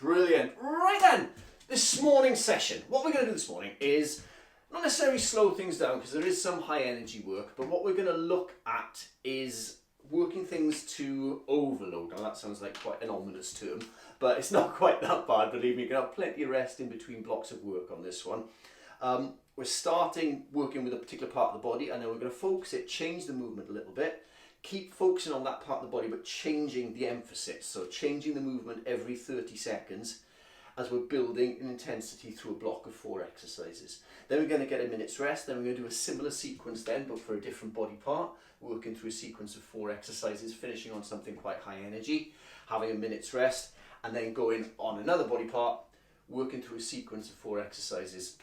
Brilliant. Right then, this morning's session, what we're going to do this morning is not necessarily slow things down because there is some high energy work, but what we're going to look at is working things to overload. Now that sounds like quite an ominous term, but it's not quite that bad, believe me. You can have plenty of rest in between blocks of work on this one. We're starting working with a particular part of the body, and then we're going to focus it, change the movement a little bit, keep focusing on that part of the body but changing the emphasis, so changing the movement every 30 seconds as we're building an intensity through a block of 4 exercises. Then we're going to get a minute's rest, then we're going to do a similar sequence then but for a different body part, working through a sequence of 4 exercises, finishing on something quite high energy, having a minute's rest, and then going on another body part, working through a sequence of 4 exercises,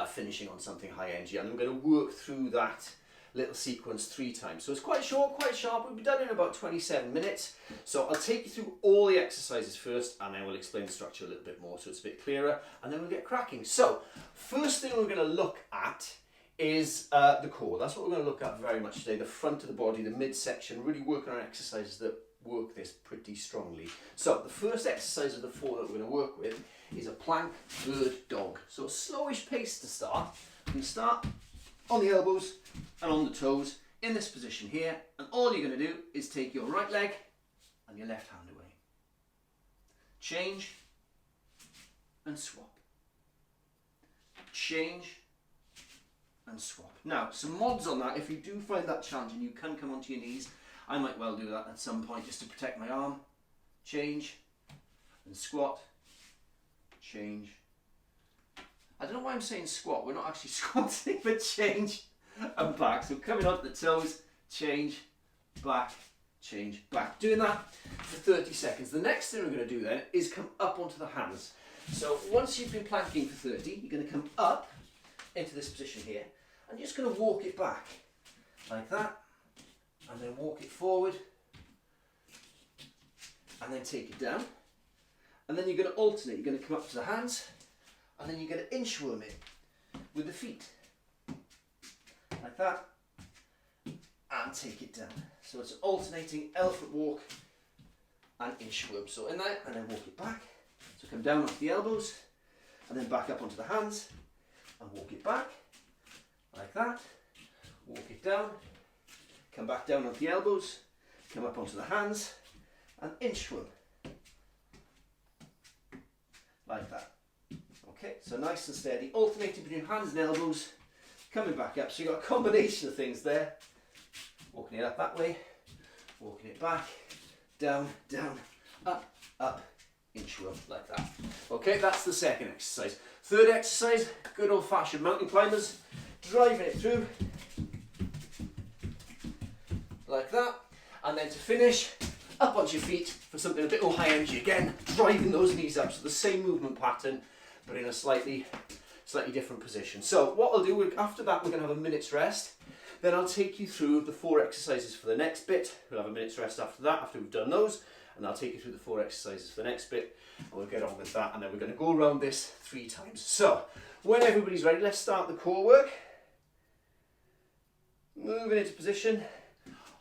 finishing on something high energy. And we're going to work through that little sequence 3 times. So it's quite short, quite sharp. We'll be done in about 27 minutes. So I'll take you through all the exercises first, and then we'll explain the structure a little bit more so it's a bit clearer, and then we'll get cracking. So first thing we're going to look at is the core. That's what we're going to look at very much today. The front of the body, the midsection, really working on exercises that work this pretty strongly. So the first exercise of the 4 that we're going to work with is a plank bird dog. So a slowish pace to start. We can start on the elbows and on the toes in this position here, and all you're going to do is take your right leg and your left hand away. Change and swap. Change and swap. Now, some mods on that. If you do find that challenging, you can come onto your knees. I might well do that at some point just to protect my arm. Change and squat. Change. I don't know why I'm saying squat. We're not actually squatting, but change and back. So coming onto the toes, change, back, change, back. Doing that for 30 seconds. The next thing we're going to do then is come up onto the hands. So once you've been planking for 30, you're going to come up into this position here, and you're just going to walk it back like that, and then walk it forward, and then take it down, and then you're going to alternate. You're going to come up to the hands, and then you're going to inchworm it with the feet like that, and take it down. So it's alternating elephant walk and inchworm. So in there, and then walk it back. So come down onto the elbows, and then back up onto the hands, and walk it back like that. Walk it down, come back down onto the elbows, come up onto the hands, and inchworm like that. Okay, so nice and steady, alternating between hands and elbows, coming back up. So you've got a combination of things there. Walking it up that way, walking it back, down, down, up, up, inchworm like that. Okay, that's the second exercise. Third exercise, good old fashioned mountain climbers, driving it through like that. And then to finish, up onto your feet for something a bit more high energy again, driving those knees up. So the same movement pattern, but in a slightly different position. So what I'll do, after that we're going to have a minute's rest. Then I'll take you through the 4 exercises for the next bit. We'll have a minute's rest after that, after we've done those. And I'll take you through the 4 exercises for the next bit, and we'll get on with that, and then we're going to go around this 3 times. So, when everybody's ready, let's start the core work. Moving into position,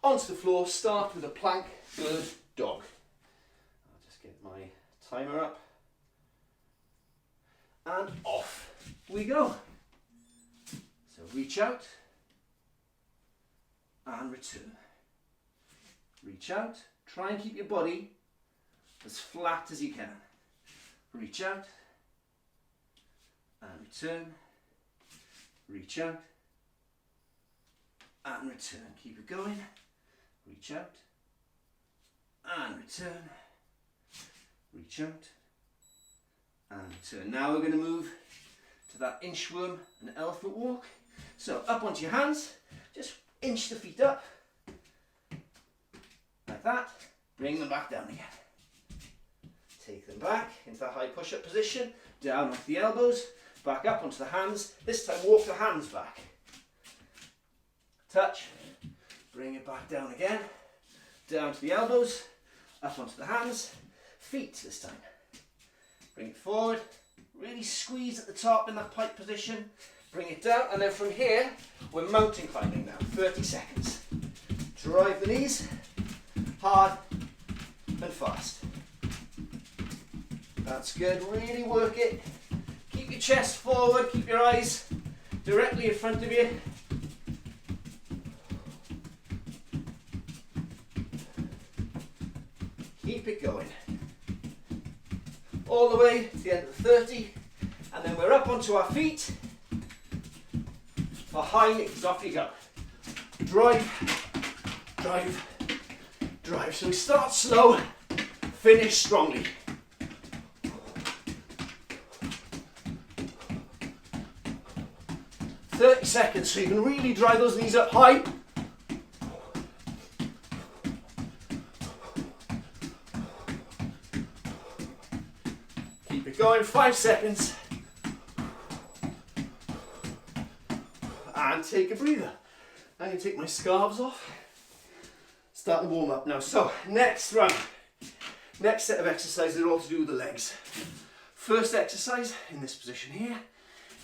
onto the floor, start with a plank bird dog. I'll just get my timer up, and off we go. So reach out, and return. Reach out. Try and keep your body as flat as you can. Reach out and return. Reach out and return. Keep it going. Reach out and return. Reach out and return. Now we're going to move to that inchworm and elephant walk. So up onto your hands, just inch the feet up. Like that, bring them back down again. Take them back into that high push-up position, down onto the elbows, back up onto the hands. This time walk the hands back. Touch, bring it back down again, down to the elbows, up onto the hands, feet this time. Bring it forward, really squeeze at the top in that pike position, bring it down, and then from here, we're mountain climbing now, 30 seconds. Drive the knees, hard and fast. That's good, really work it. Keep your chest forward, keep your eyes directly in front of you. Keep it going. All the way to the end of the 30, and then we're up onto our feet for high knees. Off you go. Drive, drive, drive. So we start slow, finish strongly. "30 seconds, so you can really drive those knees up high. Keep it going, 5 seconds. And take a breather. I'm going to take my scarves off. Start the warm up now. So, next round. Next set of exercises are all to do with the legs. First exercise in this position here.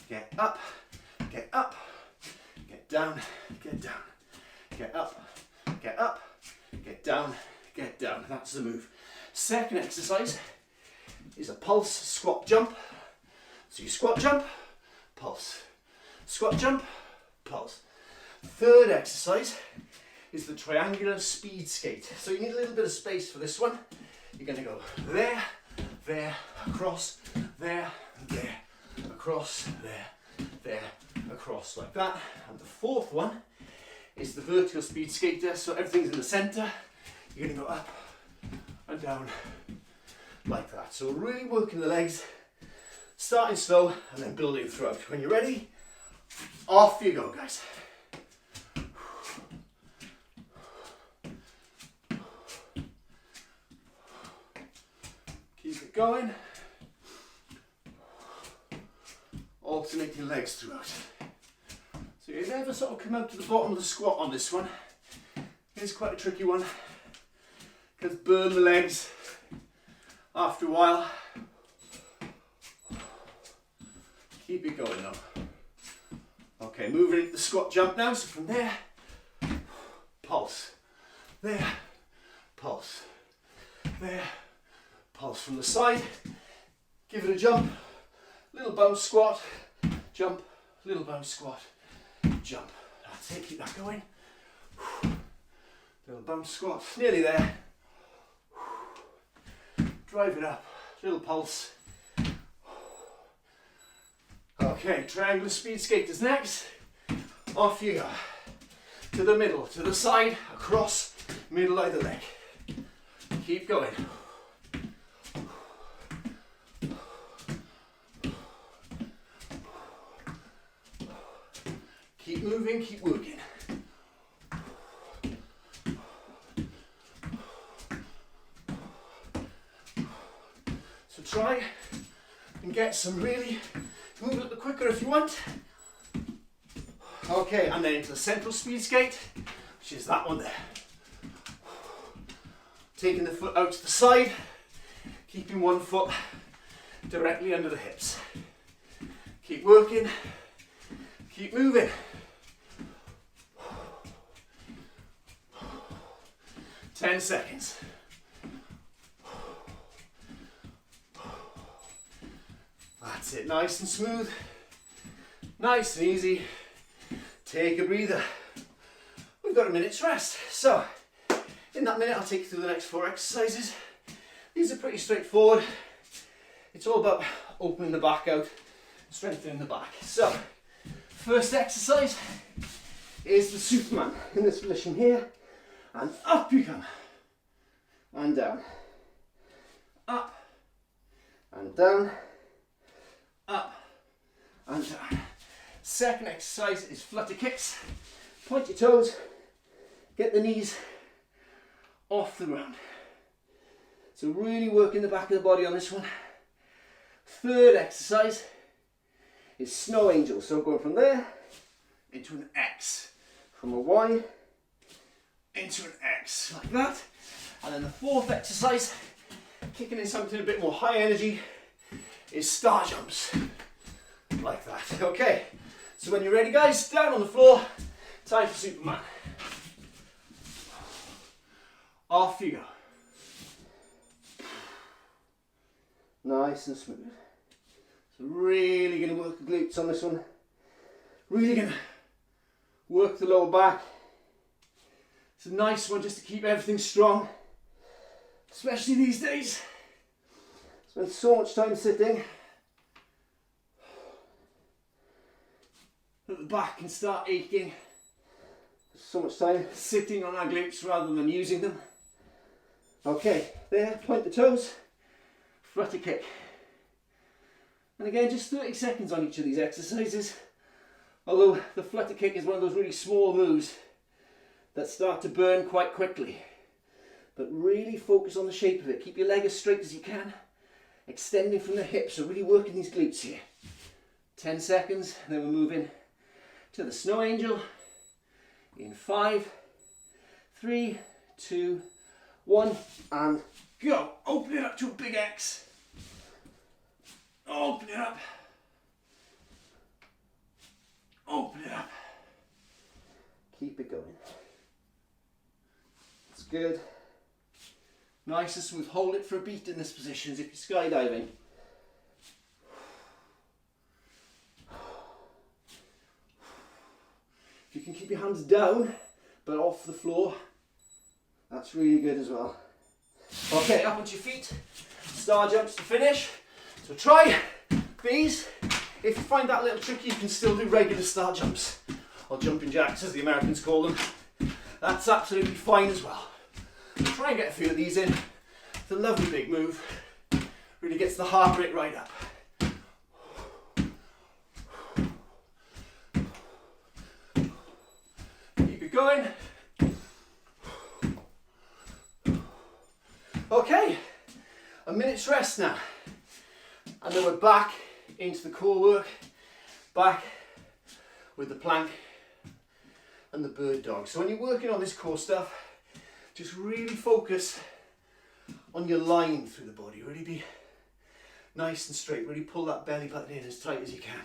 Get up, get down, get down. Get up, get down, get down. That's the move. Second exercise is a pulse squat jump. So you squat jump, pulse. Squat jump, pulse. Third exercise is the triangular speed skate. So you need a little bit of space for this one. You're going to go there, there, across, there, there, across, there, across, like that. And the fourth one is the vertical speed skater. So everything's in the center. You're going to go up and down like that. So we're really working the legs, starting slow and then building throughout. When you're ready, off you go, guys. Keep it going. Alternate your legs throughout. So you never sort of come out to the bottom of the squat on this one. It's quite a tricky one. Because burn the legs after a while. Keep it going now. Okay, moving into the squat jump now. So from there, pulse. There, pulse. There, pulse from the side. Give it a jump. Little bounce squat. Jump. Little bounce squat. Jump. That's it. Keep that going. Little bounce squat. Nearly there. Drive it up. Little pulse. Okay, triangular speed skaters next. Off you go. To the middle, to the side, across, middle either leg. Keep going. Keep moving, keep working. So try and get some really, move a little quicker if you want. Okay, and then into the central speed skate, which is that one there. Taking the foot out to the side, keeping one foot directly under the hips. Keep working, keep moving. 10 seconds. That's it, nice and smooth, nice and easy. Take a breather. We've got a minute's rest. So, in that minute, I'll take you through the next 4 exercises. These are pretty straightforward. It's all about opening the back out, strengthening the back. So, first exercise is the Superman in this position here, and up you come, and down, up, and down, up, and down. Second exercise is flutter kicks. Point your toes, get the knees off the ground. So really working the back of the body on this one. Third exercise is snow angel. So going from there into an X, from a Y into an X, like that. And then the fourth exercise, kicking in something a bit more high energy, is star jumps, like that. Okay, so when you're ready, guys, down on the floor, time for Superman. Off you go. Nice and smooth. So really going to work the glutes on this one. Really going to work the lower back. It's a nice one just to keep everything strong, especially these days. Spend so much time sitting that the back can start aching. So much time sitting on our glutes rather than using them. Okay, there, point the toes, flutter kick. And again, just 30 seconds on each of these exercises. Although the flutter kick is one of those really small moves that start to burn quite quickly. But really focus on the shape of it. Keep your leg as straight as you can, extending from the hips, so really working these glutes here. 10 seconds, then we're moving to the snow angel. In 5, 3, 2, 1, and go. Open it up to a big X. Open it up. Open it up. Keep it going. That's good. Nice and smooth. Hold it for a beat in this position as if you're skydiving. If you can keep your hands down but off the floor, that's really good as well. Okay, up onto your feet. Star jumps to finish. So try these. If you find that a little tricky, you can still do regular star jumps, or jumping jacks as the Americans call them. That's absolutely fine as well. Try and get a few of these in. It's a lovely big move. Really gets the heart rate right up. Keep it going. Okay, a minute's rest now. And then we're back into the core work, back with the plank and the bird dog. So when you're working on this core stuff, just really focus on your line through the body. Really be nice and straight. Really pull that belly button in as tight as you can.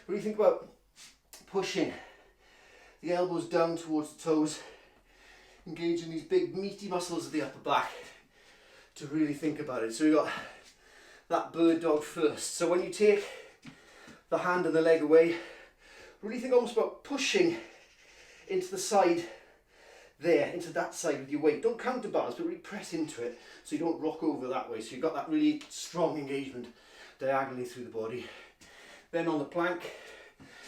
Really think about pushing the elbows down towards the toes, engaging these big meaty muscles of the upper back to really think about it. So we've got that bird dog first. So when you take the hand and the leg away, really think almost about pushing into the side there, into that side with your weight. Don't counterbalance, but really press into it so you don't rock over that way. So you've got that really strong engagement diagonally through the body. Then on the plank,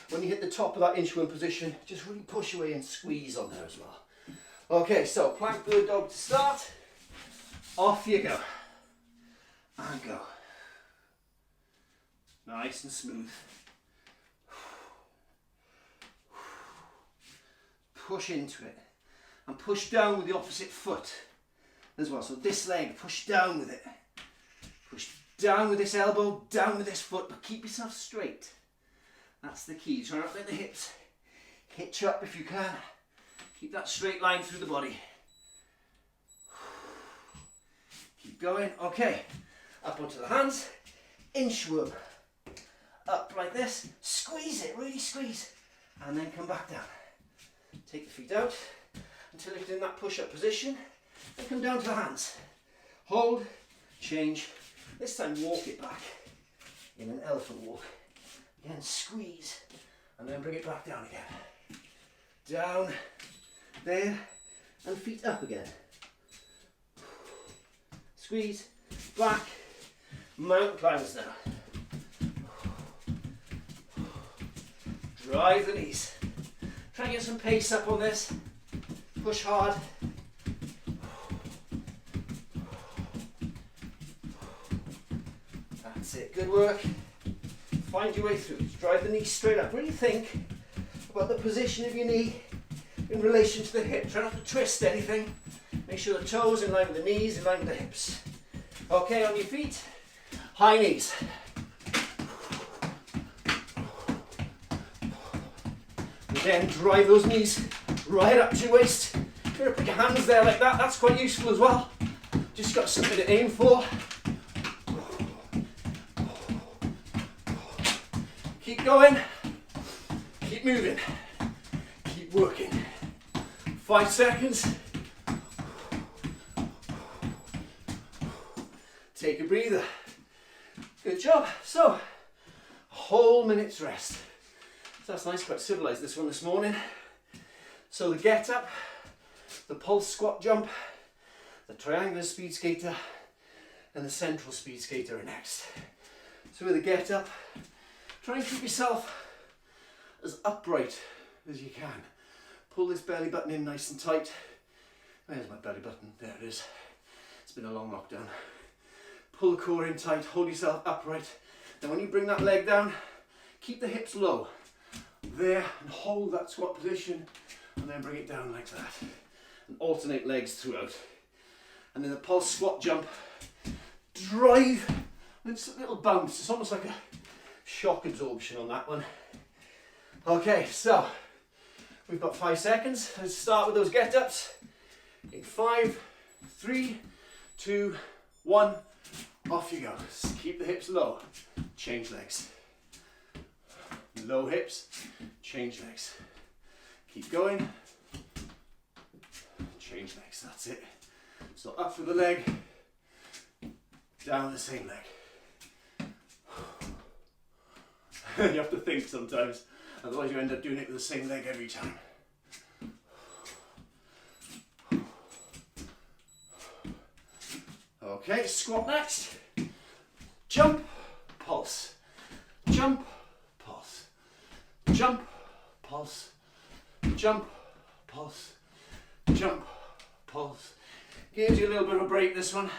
when you hit the top of that inchworm position, just really push away and squeeze on there as well. Okay, so plank bird dog to start. Off you go. And go. Nice and smooth. Push into it. And push down with the opposite foot as well. So this leg, push down with it. Push down with this elbow, down with this foot, but keep yourself straight. That's the key. Try not to let the hips hitch up if you can. Keep that straight line through the body. Keep going. Okay. Up onto the hands. Inchworm. Up like this. Squeeze it. Really squeeze. And then come back down. Take the feet out until you're in that push-up position. And come down to the hands. Hold. Change. This time walk it back in an elephant walk. Again, squeeze. And then bring it back down again. Down. There. And feet up again. Squeeze, back, mountain climbers now. Drive the knees. Try and get some pace up on this. Push hard. That's it, good work. Find your way through. Drive the knees straight up. Really think about the position of your knee in relation to the hip. Try not to twist anything. Make sure the toes in line with the knees, in line with the hips. Okay, on your feet, high knees. Again, drive those knees right up to your waist. You're going to put your hands there like that. That's quite useful as well. Just got something to aim for. Keep going. Keep moving. Keep working. 5 seconds. Take a breather. Good job. So, a whole minute's rest. So that's nice, quite civilised this one this morning. So the get up, the pulse squat jump, the triangular speed skater, and the central speed skater are next. So with the get up, try and keep yourself as upright as you can. Pull this belly button in nice and tight. There's my belly button, there it is. It's been a long lockdown. Pull the core in tight, hold yourself upright. Then when you bring that leg down, keep the hips low. There, and hold that squat position, and then bring it down like that. And alternate legs throughout. And then the pulse squat jump, drive, and it's a little bounce. It's almost like a shock absorption on that one. Okay, so we've got 5 seconds. Let's start with those get-ups. In 5, 3, 2, 1, off you go. Keep the hips low, change legs. Low hips, change legs. Keep going, change legs, that's it. So up with the leg, down the same leg. You have to think sometimes, otherwise you end up doing it with the same leg every time. Okay, squat next. Jump, pulse. Jump, pulse. Jump, pulse. Jump, pulse. Jump, pulse. Gives you a little bit of a break, this one.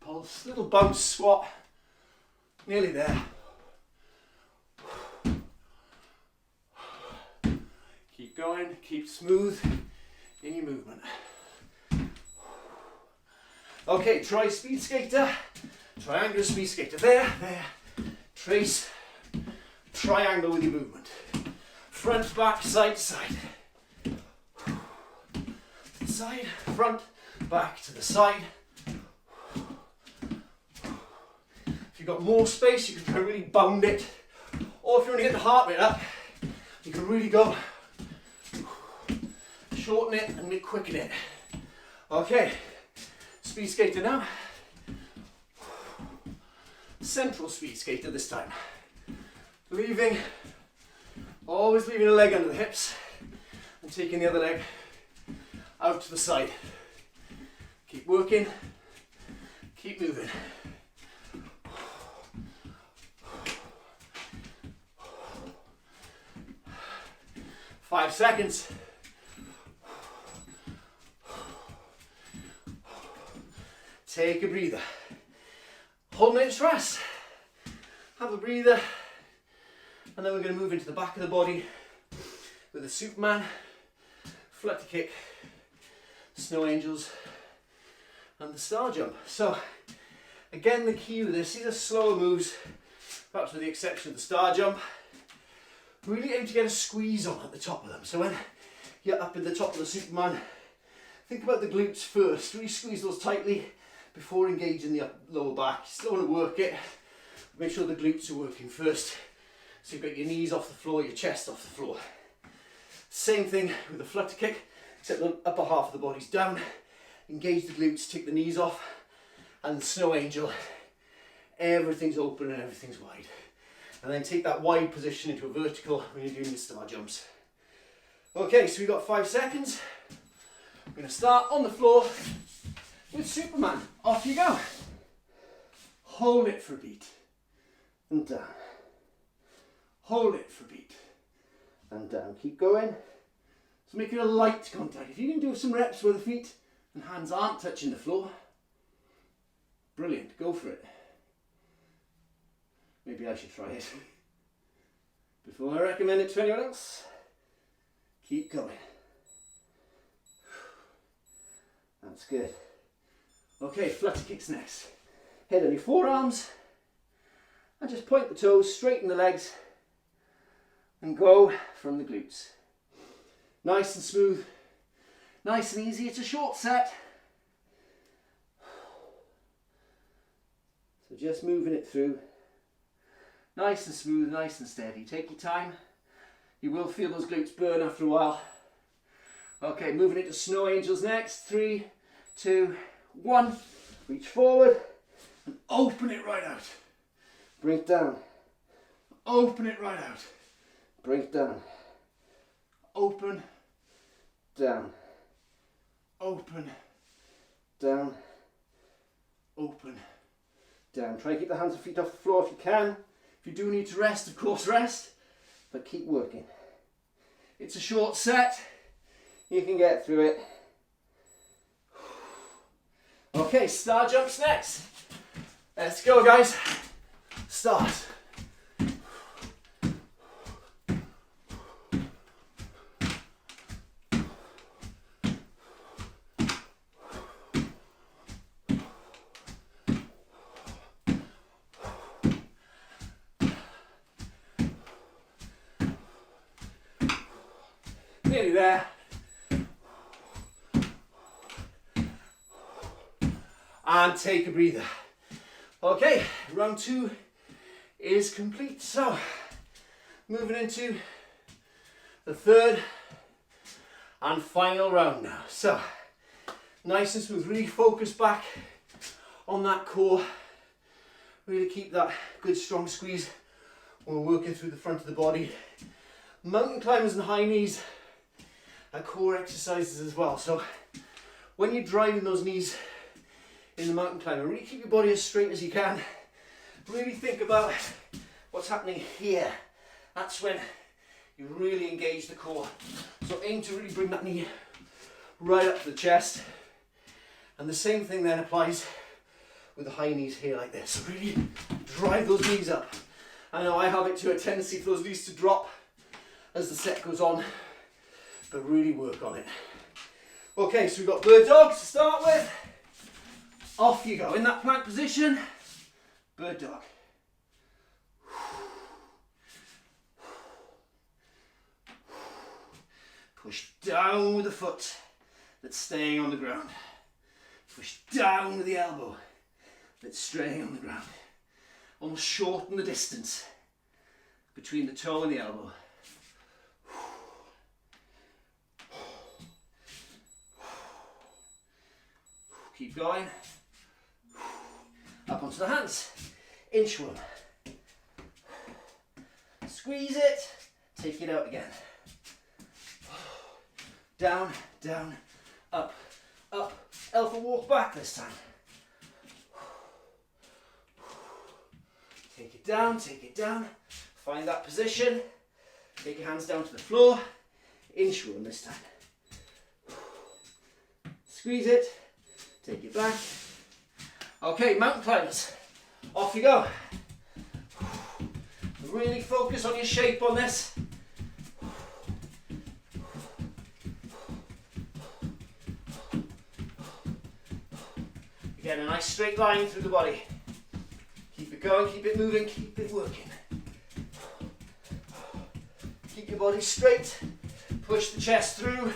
Pulse, little bounce squat. Nearly there. Keep going, keep smooth in your movement. Okay, try speed skater, triangular speed skater. There, trace, triangle with your movement. Front, back, side to side. Side, front, back to the side. If you've got more space, you can really bound it. Or if you want to get the heart rate up, you can really go shorten it and quicken it. Okay. Speed skater now. Central speed skater this time. Always leaving a leg under the hips and taking the other leg out to the side. Keep working, keep moving. Five seconds. Take a breather. Whole minute's rest. Have a breather. And then we're going to move into the back of the body with the Superman, Flutter Kick, Snow Angels, and the Star Jump. So, again, the key with this, these are slower moves, perhaps with the exception of the Star Jump. Really aim to get a squeeze on at the top of them. So when you're up at the top of the Superman, think about the glutes first. Really squeeze those tightly before engaging the lower back. You still want to work it. Make sure the glutes are working first. So you've got your knees off the floor, your chest off the floor. Same thing with the Flutter Kick, except the upper half of the body's down. Engage the glutes, take the knees off. And the Snow Angel, everything's open and everything's wide. And then take that wide position into a vertical when you're doing the Star Jumps. Okay, so we've got 5 seconds. We're going to start on the floor with Superman. Off you go. Hold it for a beat and down. Hold it for a beat and down. Keep going. So make it a light contact. If you can do some reps where the feet and hands aren't touching the floor, brilliant, go for it. Maybe I should try it. Before I recommend it to anyone else, keep going. That's good. Okay, Flutter Kicks next. Head on your forearms and just point the toes, straighten the legs and go from the glutes. Nice and smooth, nice and easy. It's a short set. So just moving it through. Nice and smooth, nice and steady. Take your time. You will feel those glutes burn after a while. Okay, moving into Snow Angels next. 3, 2, 1. Reach forward and open it right out. Bring it down. Open it right out. Bring it down. Open, down. Open, down. Open, down. Try and keep the hands and feet off the floor if you can. If you do need to rest, of course rest, but keep working. It's a short set. You can get through it. Okay, star jumps next. Let's go, guys. Start. Nearly there. And take a breather. Okay, round 2 is complete. So, moving into the third and final round now. So, nice and smooth. Really focus back on that core. Really keep that good strong squeeze when we're working through the front of the body. Mountain climbers and high knees are core exercises as well. So, when you're driving those knees in the mountain climber, really keep your body as straight as you can. Really think about what's happening here. That's when you really engage the core. So aim to really bring that knee right up to the chest. And the same thing then applies with the high knees here like this. So really drive those knees up. I know I have it to a tendency for those knees to drop as the set goes on, but really work on it. Okay, so we've got bird dog to start with. Off you go. In that plank position, bird dog. Push down with the foot that's staying on the ground. Push down with the elbow that's staying on the ground. Almost shorten the distance between the toe and the elbow. Keep going. Up onto the hands. Inchworm. Squeeze it. Take it out again. Down, down, up, up. Elephant walk back this time. Take it down, take it down. Find that position. Take your hands down to the floor. Inchworm this time. Squeeze it. Take it back. Okay, mountain climbers. Off you go. Really focus on your shape on this. Again, a nice straight line through the body. Keep it going, keep it moving, keep it working. Keep your body straight. Push the chest through.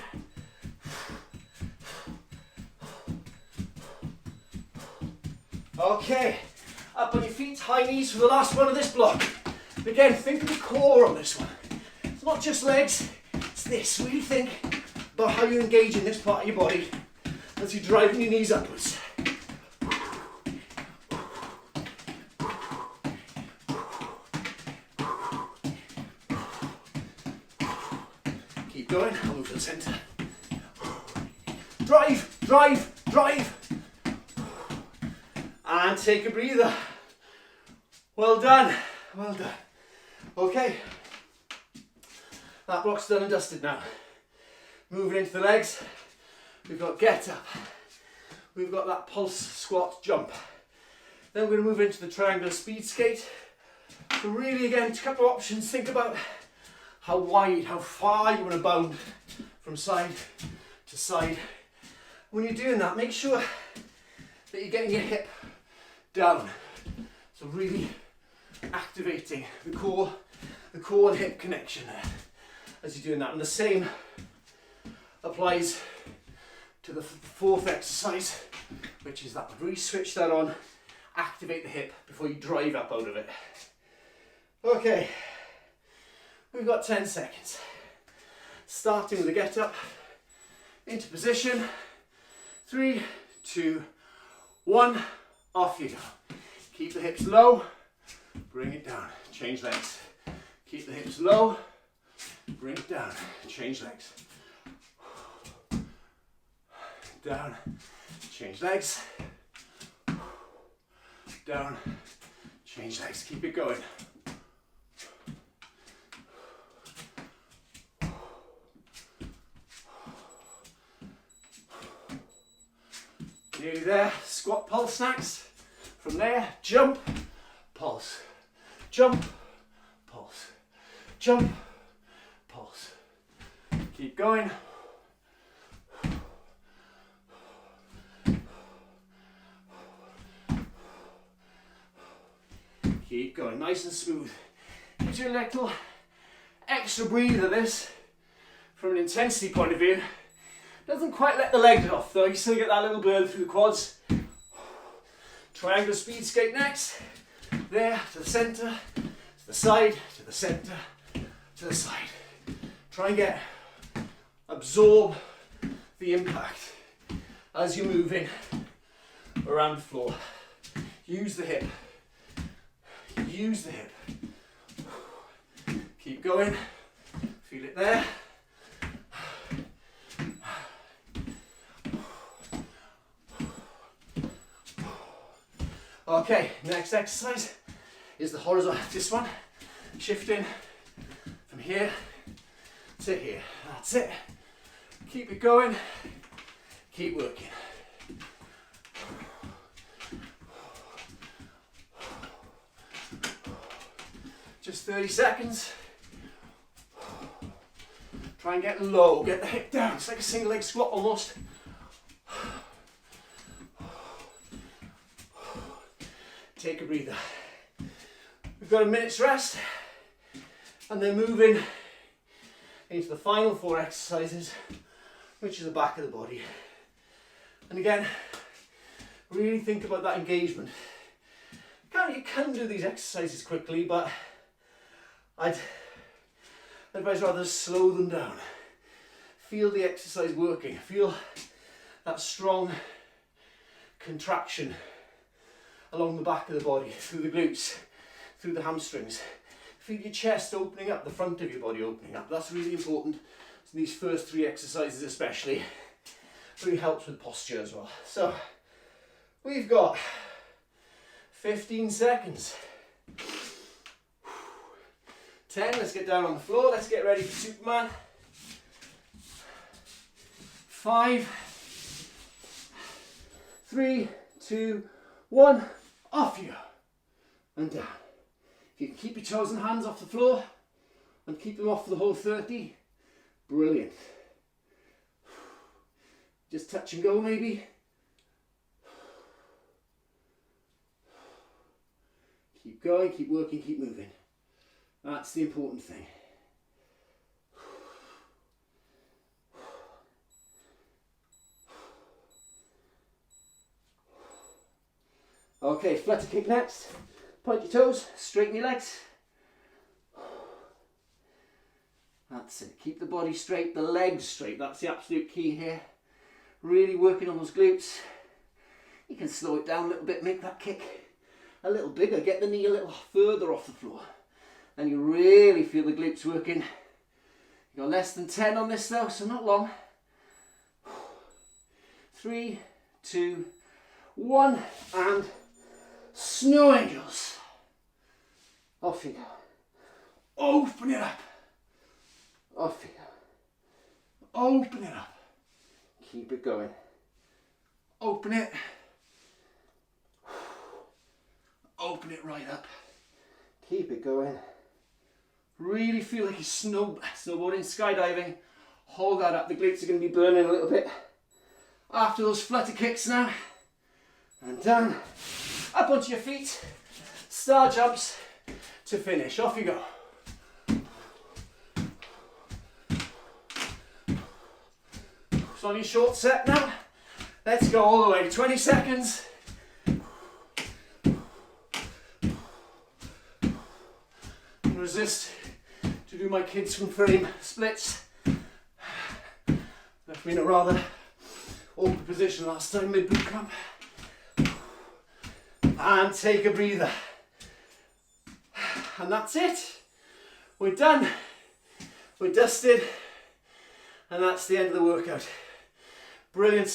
Okay, up on your feet, high knees for the last one of this block. Again, think of the core on this one. It's not just legs, it's this. Really think about how you engage in this part of your body as you're driving your knees upwards. Keep going, I'll move to the centre. Drive, drive, drive. And take a breather. Well done, well done. Okay, that block's done and dusted now. Moving into the legs, we've got get up. We've got that pulse squat jump. Then we're going to move into the triangular speed skate. So really again, a couple of options. Think about how wide, how far you want to bound from side to side. When you're doing that, make sure that you're getting your hip down. So really activating the core and hip connection there as you're doing that. And the same applies to the fourth exercise, which is that one. Really switch that on, activate the hip before you drive up out of it. Okay, we've got 10 seconds. Starting with a get up, into position, 3, 2, 1, off you go. Keep the hips low, bring it down, change legs. Keep the hips low, bring it down, change legs. Down, change legs. Down, change legs. Keep it going. Nearly there. Squat pulse next. From there, jump, pulse, jump, pulse, jump, pulse. Keep going. Keep going, nice and smooth. Gives you a little extra breather, this, from an intensity point of view. Doesn't quite let the legs off though, you still get that little burn through the quads. Triangle speed skate next. There, to the centre, to the side, to the centre, to the side. Try and absorb the impact as you're moving around the floor. Use the hip. Use the hip. Keep going. Feel it there. Okay, next exercise is the horizontal. This one, shifting from here to here. That's it. Keep it going. Keep working. Just 30 seconds. Try and get low, get the hip down. It's like a single leg squat almost. Take a breather. We've got a minute's rest and then moving into the final 4 exercises, which is the back of the body. And again, really think about that engagement. You can do these exercises quickly, but I'd advise rather slow them down. Feel the exercise working. Feel that strong contraction along the back of the body, through the glutes, through the hamstrings. Feel your chest opening up, the front of your body opening up. That's really important. So these first 3 exercises especially. Really helps with posture as well. So we've got 15 seconds. 10, let's get down on the floor. Let's get ready for Superman. 5, 3, 2, 1. Off you go. And down. If you can keep your toes and hands off the floor and keep them off for the whole 30, brilliant. Just touch and go maybe. Keep going, keep working, keep moving. That's the important thing. Okay, flutter kick next. Point your toes, straighten your legs. That's it. Keep the body straight, the legs straight. That's the absolute key here. Really working on those glutes. You can slow it down a little bit, make that kick a little bigger, get the knee a little further off the floor. And you really feel the glutes working. You've got less than 10 on this though, so not long. 3, 2, 1, and snow angels. Off you go. Open it up. Off you go. Open it up. Keep it going. Open it. Open it right up. Keep it going. Really feel like you're snowboarding, skydiving. Hold that up. The glutes are going to be burning a little bit. After those flutter kicks now. And down. Up onto your feet. Star jumps to finish. Off you go. So on your short set now. Let's go all the way. 20 seconds. Resist to do my kids from frame splits. Left me in a rather awkward position last time mid boot camp. And take a breather. And that's it. We're done. We're dusted. And that's the end of the workout. Brilliant stuff.